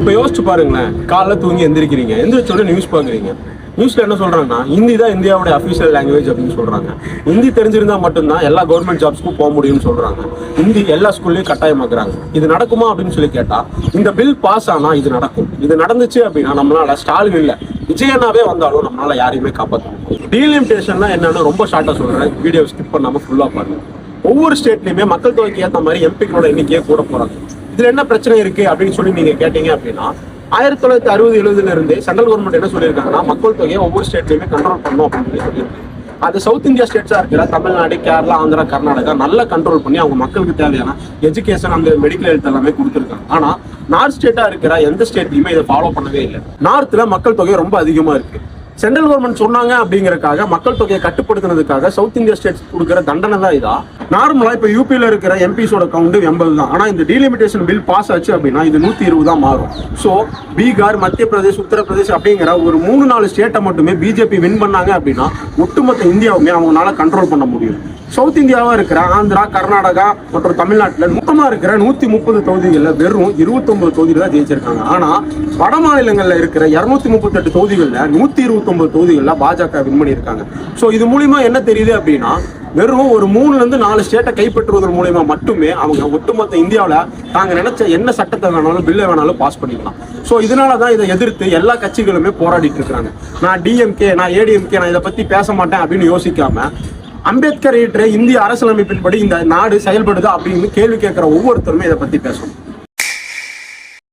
இப்போ யோசிச்சு பாருங்களேன், காலைல தூங்கி எந்திரிக்கிறீங்க, எந்திரிச்சோட நியூஸ் பாக்குறீங்க. நியூஸ்ல என்ன சொல்றாங்கன்னா ஹிந்தி தான் இந்தியாவோட அஃபிஷியல் லாங்குவேஜ் அப்படின்னு சொல்றாங்க. ஹிந்தி தெரிஞ்சிருந்தா மட்டும்தான் எல்லா கவர்மெண்ட் ஜாப்ஸ்க்கும் போக முடியும்னு சொல்றாங்க. ஹிந்தி எல்லா ஸ்கூல்லையும் கட்டாயமாக்குறாங்க. இது நடக்குமா அப்படின்னு சொல்லி கேட்டா, இந்த பில் பாஸ் ஆனா இது நடக்கும். இது நடந்துச்சு அப்படின்னா நம்மளால ஸ்டாலின் இல்ல விஜயனாவே வந்தாலும் நம்மளால யாரையுமே காப்பாற்ற முடியும். டீலிமிட்டேஷன்னா என்னன்னு ரொம்ப ஷார்ட்டா சொல்றேன், வீடியோ ஸ்கிப் பண்ணாம ஃபுல்லா பாருங்க. ஒவ்வொரு ஸ்டேட்லயுமே மக்கள் தொகைக்கு ஏற்ற மாதிரி எம்பிக்களோட எண்ணிக்கையே கூட போறாங்க. இதுல என்ன பிரச்சனை இருக்கு அப்படின்னு சொல்லி நீங்க கேட்டீங்க அப்படின்னா, 1960-70 இருந்தே சென்ட்ரல் கவர்மெண்ட் என்ன சொல்லியிருக்காங்கன்னா, மக்கள் தொகையை ஒவ்வொரு ஸ்டேட்லயுமே கண்ட்ரோல் பண்ணும் அப்படின்னு சொல்லியிருக்காங்க. அது சவுத் இந்தியா ஸ்டேட்ஸா இருக்கிற தமிழ்நாடு, கேரளா, ஆந்திரா, கர்நாடகா நல்லா கண்ட்ரோல் பண்ணி அவங்க மக்களுக்கு தேவையான எஜுகேஷன், அந்த மெடிக்கல் ஹெல்த் எல்லாமே கொடுத்துருக்காங்க. ஆனா நார்த் ஸ்டேட்டா இருக்கிற எந்த ஸ்டேட்லயுமே இதை ஃபாலோ பண்ணவே இல்லை. நார்த்ல மக்கள் தொகை ரொம்ப அதிகமா இருக்கு. சென்ட்ரல் கவர்மெண்ட் சொன்னாங்க அப்படிங்கறக்காக மக்கள் தொகையை கட்டுப்படுத்துறதுக்காக சவுத் இந்தியா ஸ்டேட்ஸ் கொடுக்குற தண்டனை தான் இதா. நார்மலா இப்ப யூபியில இருக்கிற எம்பிஸோட கவுண்ட் 80 தான். ஆனா இந்த டீலிமிட்டேஷன் பில் பாஸ் ஆச்சு அப்படின்னா இது 120 தான் மாறும். ஸோ பீகார், மத்திய பிரதேஷ், உத்தரப்பிரதேஷ் அப்படிங்கிற ஒரு 3-4 ஸ்டேட்டை மட்டுமே பிஜேபி வின் பண்ணாங்க அப்படின்னா ஒட்டுமொத்த இந்தியாவுமே அவங்களால கண்ட்ரோல் பண்ண முடியும். சவுத் இந்தியாவா இருக்கிற ஆந்திரா, கர்நாடகா மற்றும் தமிழ்நாட்டில் மொத்தமா இருக்கிற 130 தொகுதிகள்ல வெறும் 29 தொகுதிகள் தான் ஜெயிச்சிருக்காங்க. ஆனா வட மாநிலங்கள்ல இருக்கிற 238 தொகுதிகள்ல 129 தொகுதிகள்ல பாஜக வின் பண்ணியிருக்காங்க. ஸோ இது மூலியமா என்ன தெரியுது அப்படின்னா, வெறும் ஒரு 3-4 ஸ்டேட்டை கைப்பற்றுவதன் மூலயமா மட்டுமே அவங்க ஒட்டுமொத்த இந்தியாவில் தாங்க நினைச்ச என்ன சட்டத்தை வேணாலும் பில்லை வேணாலும் பாஸ் பண்ணிக்கலாம். ஸோ இதனாலதான் இதை எதிர்த்து எல்லா கட்சிகளுமே போராடிட்டு இருக்காங்க. நான் டிஎம்கே, நான் ஏடிஎம்கே, நான் இதை பத்தி பேச மாட்டேன் அப்படின்னு யோசிக்காம, அம்பேத்கர் இயற்றிய இந்திய அரசியலமைப்பின்படி இந்த நாடு செயல்படுதா அப்படின்னு கேள்வி கேட்கிற ஒவ்வொருத்தருமே இதை பத்தி பேசணும்.